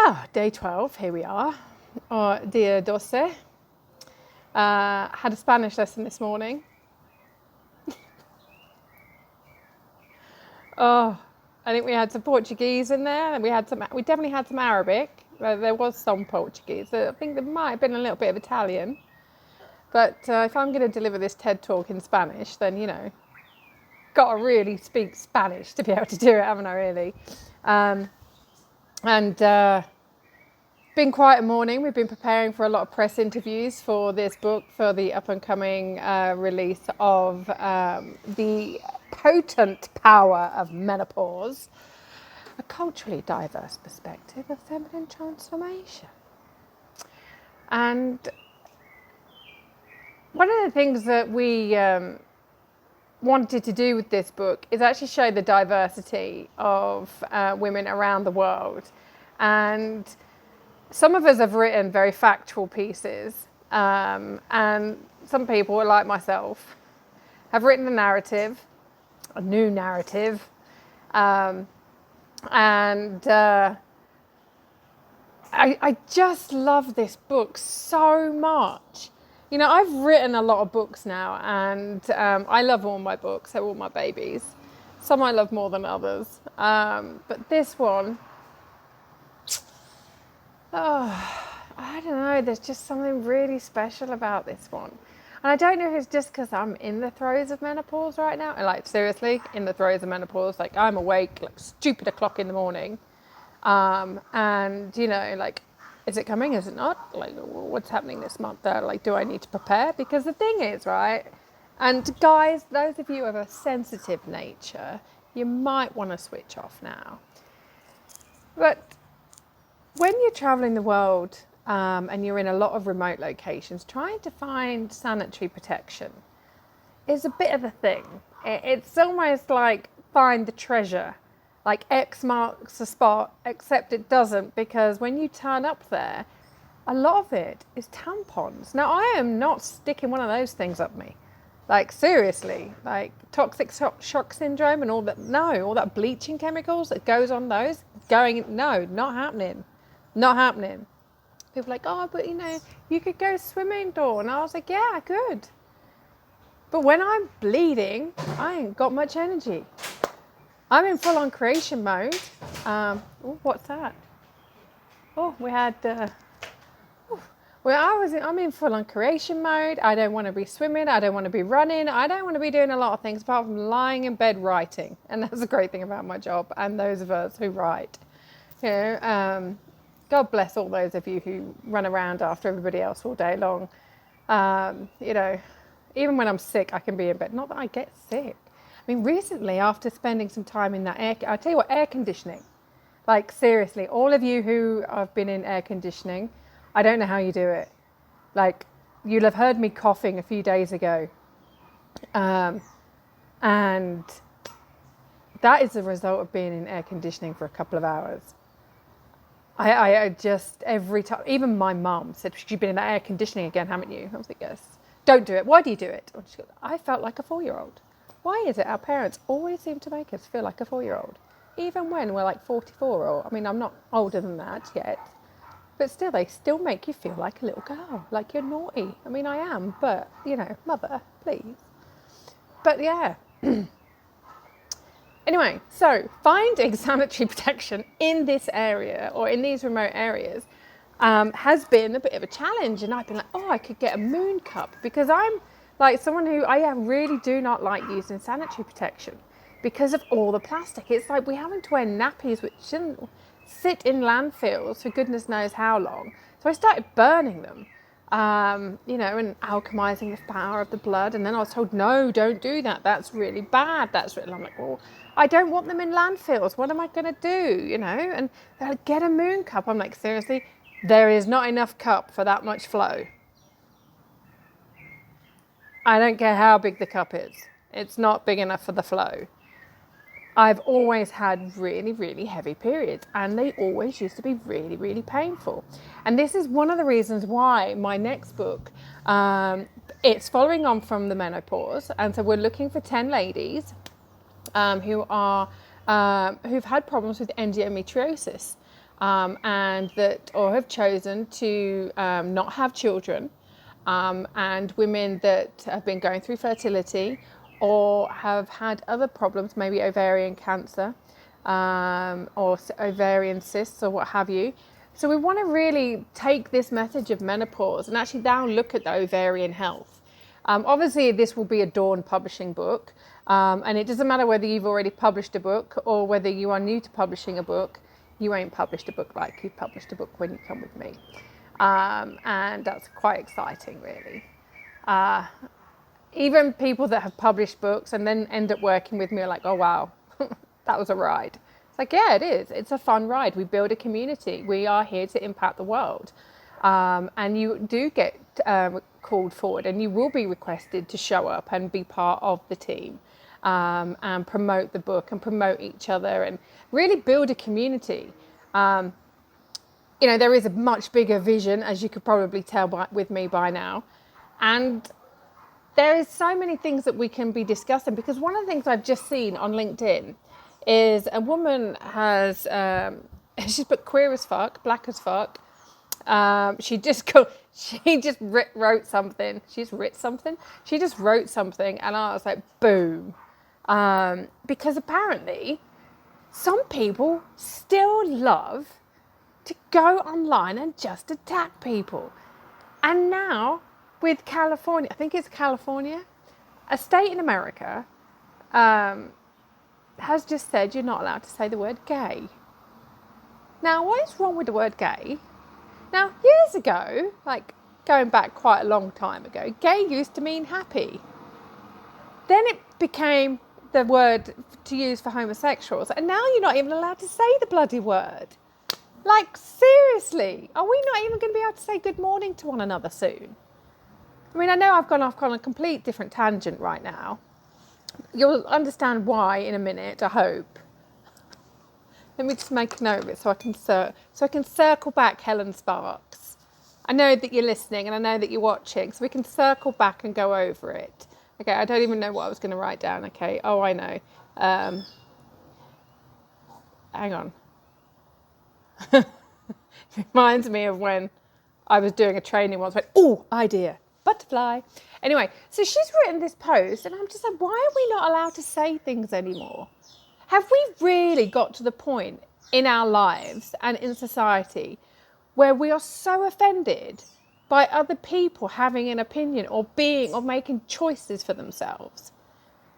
Well, day 12, here we are. Dia 12. Had a Spanish lesson this morning. I think we had some Portuguese in there, and we definitely had some Arabic. There was some Portuguese. I think there might have been a little bit of Italian. But if I'm going to deliver this TED talk in Spanish, then, got to really speak Spanish to be able to do it, haven't I, really? Been quite a morning. We've been preparing for a lot of press interviews for this book, for the up-and-coming release of The Potent Power of Menopause, a culturally diverse perspective of feminine transformation. And one of the things that we wanted to do with this book is actually show the diversity of women around the world. And some of us have written very factual pieces, and some people, like myself, have written a narrative, a new narrative, I just love this book so much. I've written a lot of books now, and I love all my books. They're all my babies. Some I love more than others, but this one, I don't know, there's just something really special about this one. And I don't know if it's just because I'm in the throes of menopause right now. And seriously, in the throes of menopause, I'm awake stupid o'clock in the morning. Is it coming? Is it not? What's happening this month? Do I need to prepare? Because the thing is, right? And guys, those of you of a sensitive nature, you might want to switch off now. But when you're traveling the world and you're in a lot of remote locations, trying to find sanitary protection is a bit of a thing. It's almost like find the treasure. Like X marks the spot, except it doesn't, because when you turn up there, a lot of it is tampons. Now, I am not sticking one of those things up me. Seriously, toxic shock syndrome and all that. No, all that bleaching chemicals that goes on those, no, not happening. Not happening. People are but you could go swimming, Dawn. And I was like, yeah, I could. But when I'm bleeding, I ain't got much energy. I'm in full-on creation mode. What's that? We had... I'm in full-on creation mode. I don't want to be swimming. I don't want to be running. I don't want to be doing a lot of things apart from lying in bed writing. And that's the great thing about my job and those of us who write. God bless all those of you who run around after everybody else all day long. Even when I'm sick, I can be in bed. Not that I get sick. I mean, recently, after spending some time in that I'll tell you what, air conditioning. Seriously, all of you who have been in air conditioning, I don't know how you do it. You'll have heard me coughing a few days ago. And that is the result of being in air conditioning for a couple of hours. I just, every time, even my mum said, you've been in that air conditioning again, haven't you? I was like, yes. Don't do it. Why do you do it? She goes, I felt like a 4-year-old. Why is it our parents always seem to make us feel like a 4-year-old? Even when we're 44 or, I'm not older than that yet. But still, they still make you feel like a little girl, like you're naughty. I am, but, mother, please. But yeah. Anyway, so finding sanitary protection in this area or in these remote areas has been a bit of a challenge. And I've been I could get a moon cup, because I'm someone who I really do not like using sanitary protection because of all the plastic. It's we having to wear nappies which shouldn't sit in landfills for goodness knows how long. So I started burning them, and alchemizing the power of the blood. And then I was told, no, don't do that. That's really bad. I'm like, well, I don't want them in landfills. What am I going to do? And they're like, get a moon cup. I'm like, seriously, there is not enough cup for that much flow. I don't care how big the cup is. It's not big enough for the flow. I've always had really, really heavy periods, and they always used to be really, really painful. And this is one of the reasons why my next book, it's following on from the menopause. And so we're looking for 10 ladies who've had problems with endometriosis. and that, or have chosen to not have children, and women that have been going through fertility or have had other problems, maybe ovarian cancer, or ovarian cysts or what have you. So we want to really take this message of menopause and actually now look at the ovarian health. Obviously, this will be a Dawn publishing book, and it doesn't matter whether you've already published a book or whether you are new to publishing a book. You ain't published a book like you've published a book when you come with me. And that's quite exciting, really. Even people that have published books and then end up working with me are like, oh, wow, that was a ride. It's like, yeah, it is. It's a fun ride. We build a community. We are here to impact the world. And you do get called forward, and you will be requested to show up and be part of the team, and promote the book and promote each other and really build a community. You know, there is a much bigger vision, as you could probably tell with me by now. And there is so many things that we can be discussing, because one of the things I've just seen on LinkedIn is a woman has, she's put queer as fuck, black as fuck. She just wrote something. She just wrote something, and I was like, boom. Because apparently some people still love to go online and just attack people. And now with California, I think it's California, a state in America, has just said you're not allowed to say the word gay. Now, what is wrong with the word gay? Now, years ago, like going back quite a long time ago, gay used to mean happy. Then it became the word to use for homosexuals, and now you're not even allowed to say the bloody word. Like, seriously, are we not even going to be able to say good morning to one another soon? I mean, I know I've gone off on a complete different tangent right now. You'll understand why in a minute, I hope. Let me just make a note of it so I can circle back, Helen Sparks. I know that you're listening and I know that you're watching, so we can circle back and go over it. Okay, I don't even know what I was going to write down. Okay, oh, I know. Hang on. Reminds me of when I was doing a training once. Went, oh, idea, butterfly. Anyway, so she's written this post, and I'm just like, why are we not allowed to say things anymore? Have we really got to the point in our lives and in society where we are so offended by other people having an opinion or making choices for themselves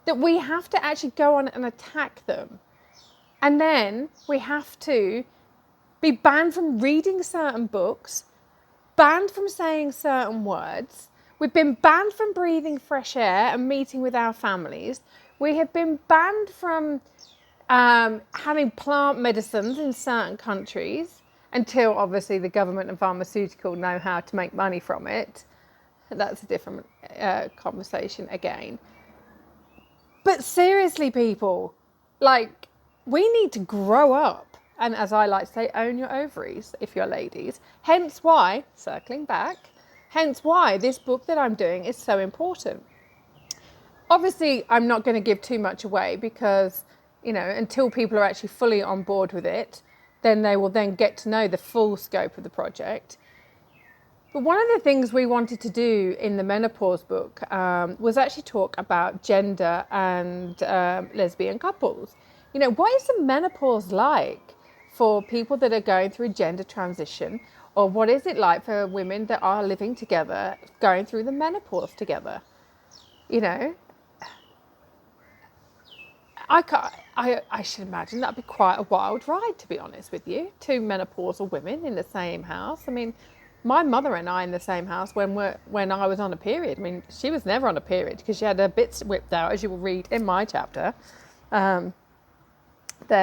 that we have to actually go on and attack them? And then we have to be banned from reading certain books, banned from saying certain words. We've been banned from breathing fresh air and meeting with our families. We have been banned from having plant medicines in certain countries until obviously the government and pharmaceutical know how to make money from it. That's a different conversation again. But seriously, people, like, we need to grow up. And as I like to say, own your ovaries if you're ladies. Hence why, circling back, hence why this book that I'm doing is so important. Obviously, I'm not going to give too much away because, you know, until people are actually fully on board with it, then they will then get to know the full scope of the project. But one of the things we wanted to do in the menopause book was actually talk about gender and lesbian couples. You know, what is the menopause like for people that are going through gender transition, or what is it like for women that are living together, going through the menopause together? You know, I should imagine that'd be quite a wild ride, to be honest with you. Two menopausal women in the same house. I mean, my mother and I in the same house when I was on a period. I mean, she was never on a period because she had her bits whipped out, as you will read in my chapter. They're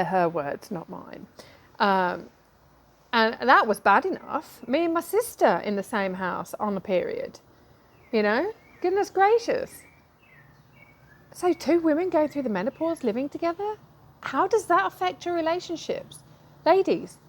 her words, not mine. And that was bad enough. Me and my sister in the same house on a period. You know, goodness gracious. So two women going through the menopause, living together? How does that affect your relationships? Ladies,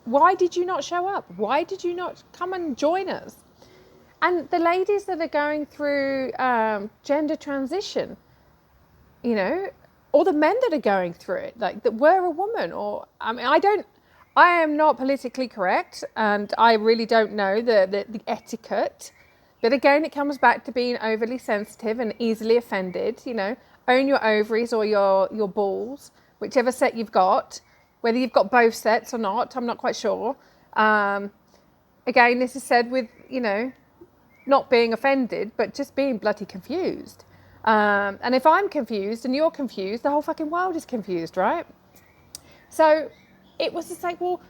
why did you not show up? Why did you not come and join us? And the ladies that are going through gender transition, you know, or the men that are going through it, like that were a woman, or, I mean, I am not politically correct, and I really don't know the etiquette. But again, it comes back to being overly sensitive and easily offended. You know, own your ovaries or your balls, whichever set you've got. Whether you've got both sets or not, I'm not quite sure. Again, this is said with, you know, not being offended, but just being bloody confused. And if I'm confused and you're confused, the whole fucking world is confused, right? So it was just like, well,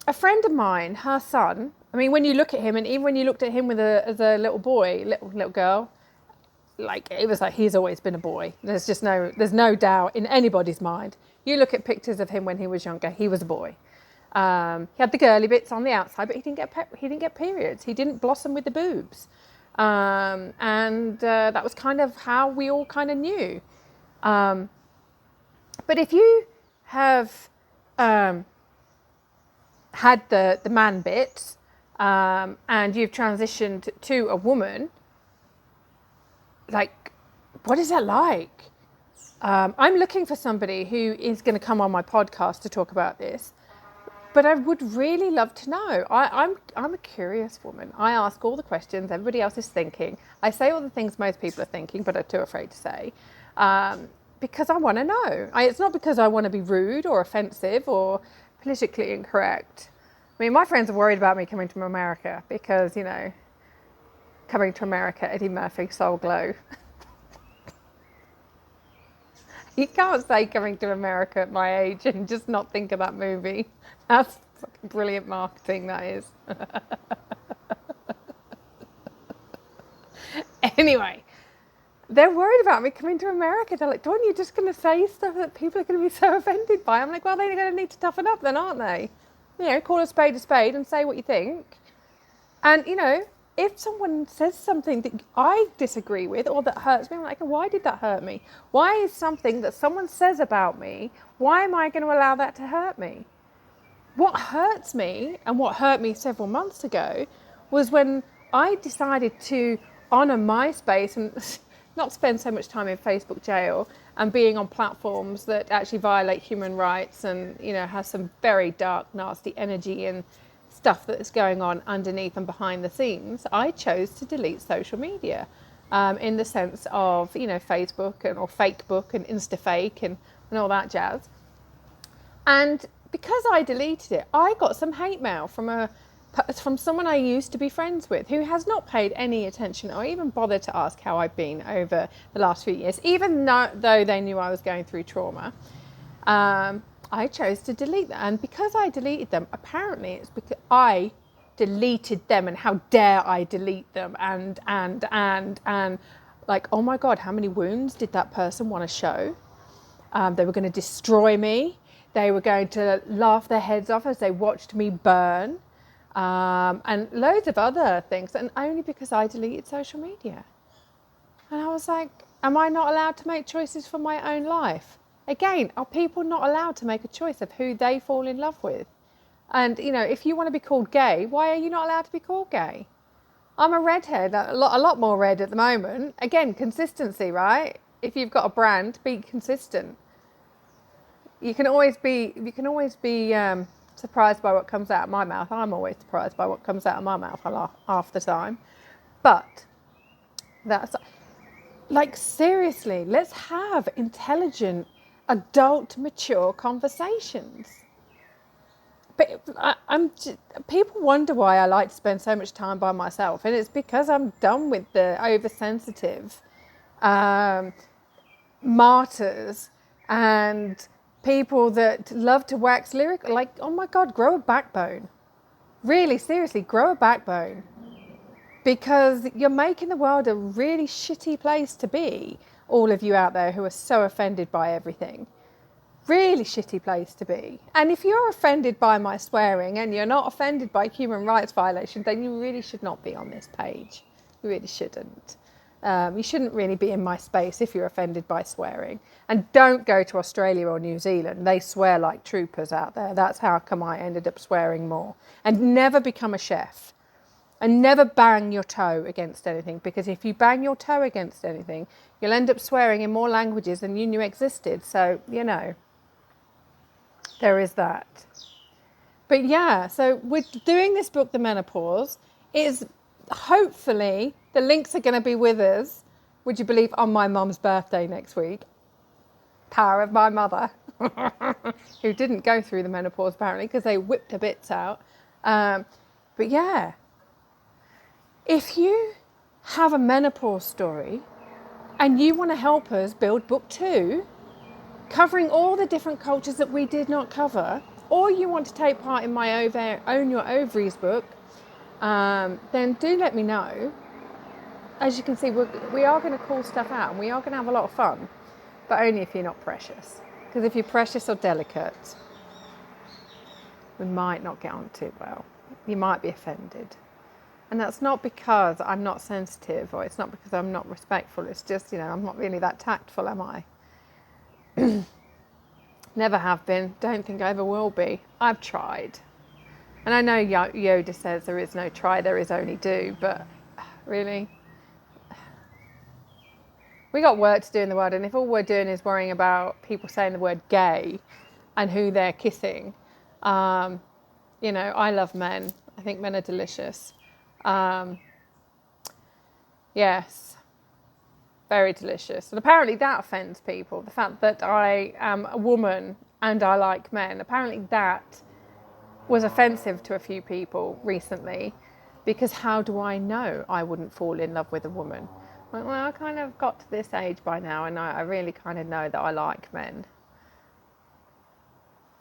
a friend of mine, her son, I mean, when you look at him, and even when you looked at him as a little boy, little girl, like, it was like, he's always been a boy. There's no doubt in anybody's mind. You look at pictures of him when he was younger, he was a boy. He had the girly bits on the outside, but he didn't get periods. He didn't blossom with the boobs. And that was kind of how we all kind of knew. But if you have had the man bits and you've transitioned to a woman, like, what is that like? I'm looking for somebody who is going to come on my podcast to talk about this, but I would really love to know. I'm a curious woman. I ask all the questions everybody else is thinking. I say all the things most people are thinking but are too afraid to say, because I want to know. It's not because I want to be rude or offensive or politically incorrect. I mean, my friends are worried about me coming to America because, you know, coming to America, Eddie Murphy, Soul Glow. You can't say coming to America at my age and just not think of that movie. That's fucking brilliant marketing, that is. Anyway, they're worried about me coming to America. They're like, Dawn, you're just going to say stuff that people are going to be so offended by. I'm like, well, they're going to need to toughen up then, aren't they? You know, call a spade and say what you think. And, you know, if someone says something that I disagree with or that hurts me, I'm like, why did that hurt me? Why is something that someone says about me, why am I going to allow that to hurt me? What hurts me, and what hurt me several months ago, was when I decided to honour my space and not spend so much time in Facebook jail and being on platforms that actually violate human rights and, you know, has some very dark, nasty energy and stuff that is going on underneath and behind the scenes. I chose to delete social media, in the sense of, you know, Facebook or Fakebook and Instafake and all that jazz. And because I deleted it, I got some hate mail from someone I used to be friends with who has not paid any attention or even bothered to ask how I've been over the last few years, even though they knew I was going through trauma. I chose to delete them. And because I deleted them, apparently it's because I deleted them, and how dare I delete them, and like, oh my God, how many wounds did that person want to show? They were going to destroy me. They were going to laugh their heads off as they watched me burn, and loads of other things, and only because I deleted social media. And I was like, am I not allowed to make choices for my own life? Again, are people not allowed to make a choice of who they fall in love with? And, you know, if you want to be called gay, why are you not allowed to be called gay? I'm a redhead, a lot more red at the moment. Again, consistency, right? If you've got a brand, be consistent. You can always be surprised by what comes out of my mouth. I'm always surprised by what comes out of my mouth half the time. But that's, like, seriously, let's have intelligent, adult, mature conversations. But people wonder why I like to spend so much time by myself, and it's because I'm done with the oversensitive martyrs and people that love to wax lyrical. Like, oh my God, grow a backbone. Really, seriously, grow a backbone. Because you're making the world a really shitty place to be, all of you out there who are so offended by everything. Really shitty place to be. And if you're offended by my swearing and you're not offended by human rights violations, then you really should not be on this page. You really shouldn't. You shouldn't really be in my space if you're offended by swearing. And don't go to Australia or New Zealand. They swear like troopers out there. That's how come I ended up swearing more. And never become a chef. And never bang your toe against anything, because if you bang your toe against anything, you'll end up swearing in more languages than you knew existed. So, you know, there is that. But yeah, so we're doing this book, The Menopause. Is hopefully the links are going to be with us, would you believe, on my mum's birthday next week. Power of my mother, who didn't go through the menopause apparently because they whipped her bits out. But yeah, if you have a menopause story and you want to help us build book 2, covering all the different cultures that we did not cover, or you want to take part in my Own Your Ovaries book, then do let me know. As you can see, we are going to call stuff out and we are going to have a lot of fun, but only if you're not precious. Because if you're precious or delicate, we might not get on too well. You might be offended. And that's not because I'm not sensitive, or it's not because I'm not respectful. It's just, I'm not really that tactful, am I? Never have been. Don't think I ever will be. I've tried. And I know Yoda says there is no try, there is only do. But really, we got work to do in the world. And if all we're doing is worrying about people saying the word gay and who they're kissing, I love men. I think men are delicious. Yes, very delicious. And apparently that offends people. The fact that I am a woman and I like men, apparently that was offensive to a few people recently, because how do I know I wouldn't fall in love with a woman? Well, I kind of got to this age by now and I really kind of know that I like men.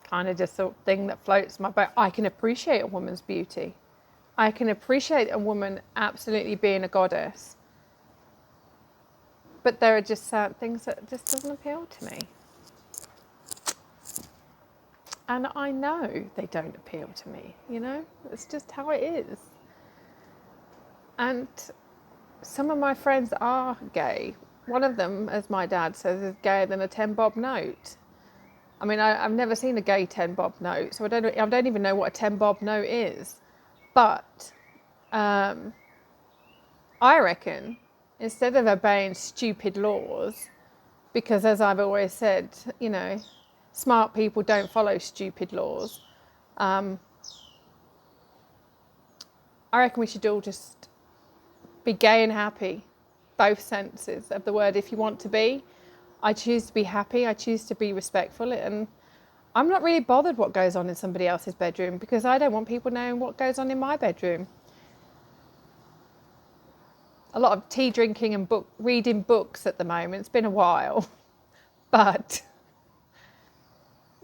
Kind of just sort of thing that floats my boat. I can appreciate a woman's beauty. I can appreciate a woman absolutely being a goddess. But there are just certain things that just doesn't appeal to me. And I know they don't appeal to me, It's just how it is. And some of my friends are gay. One of them, as my dad says, is gayer than a 10 bob note. I mean, I've never seen a gay 10 bob note, so I don't even know what a 10 bob note is. But I reckon instead of obeying stupid laws, because as I've always said, smart people don't follow stupid laws. I reckon we should all just be gay and happy, both senses of the word. If you want to be, I choose to be happy, I choose to be respectful, and I'm not really bothered what goes on in somebody else's bedroom, because I don't want people knowing what goes on in my bedroom. A lot of tea drinking and reading books at the moment. It's been a while, but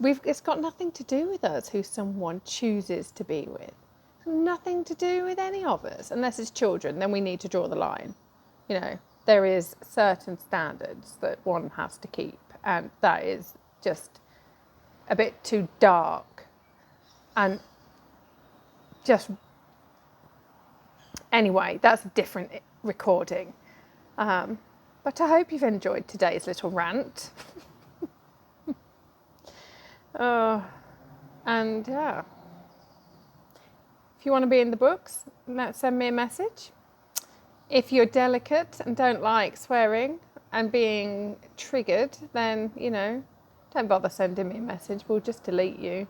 it's got nothing to do with us who someone chooses to be with. Nothing to do with any of us, unless it's children. Then we need to draw the line. There is certain standards that one has to keep, and that is just a bit too dark. And just anyway, that's a different recording. But I hope you've enjoyed today's little rant. And yeah, if you want to be in the books, send me a message. If you're delicate and don't like swearing and being triggered, then, don't bother sending me a message. We'll just delete you.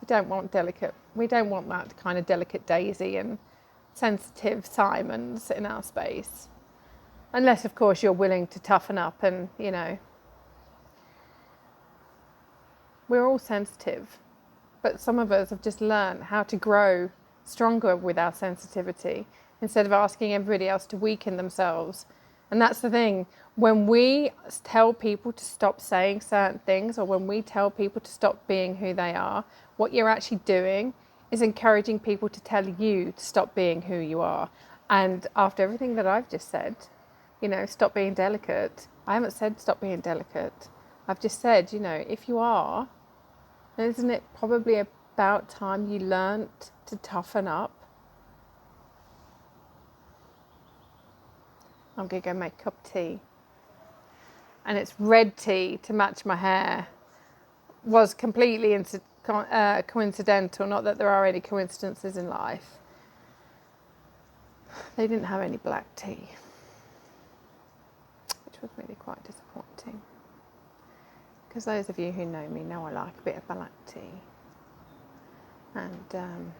We don't want that kind of delicate Daisy and sensitive Simons in our space. Unless, of course, you're willing to toughen up and, we're all sensitive. But some of us have just learned how to grow stronger with our sensitivity instead of asking everybody else to weaken themselves. And that's the thing. When we tell people to stop saying certain things, or when we tell people to stop being who they are, what you're actually doing is encouraging people to tell you to stop being who you are. And after everything that I've just said, stop being delicate. I haven't said stop being delicate. I've just said, if you are, then isn't it probably about time you learnt to toughen up? I'm going to go make a cup of tea. And it's red tea to match my hair. Was completely coincidental, not that there are any coincidences in life. They didn't have any black tea, which was really quite disappointing. Because those of you who know me know I like a bit of black tea. And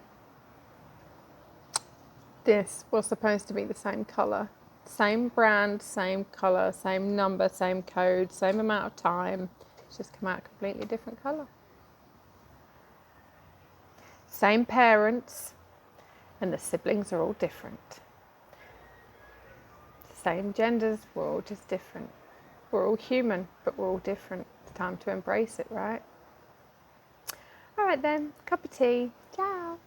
this was supposed to be the same colour. Same brand, same colour, same number, same code, same amount of time. It's just come out a completely different colour. Same parents, and the siblings are all different. Same genders, we're all just different. We're all human, but we're all different. It's time to embrace it, right? All right then, cup of tea. Ciao.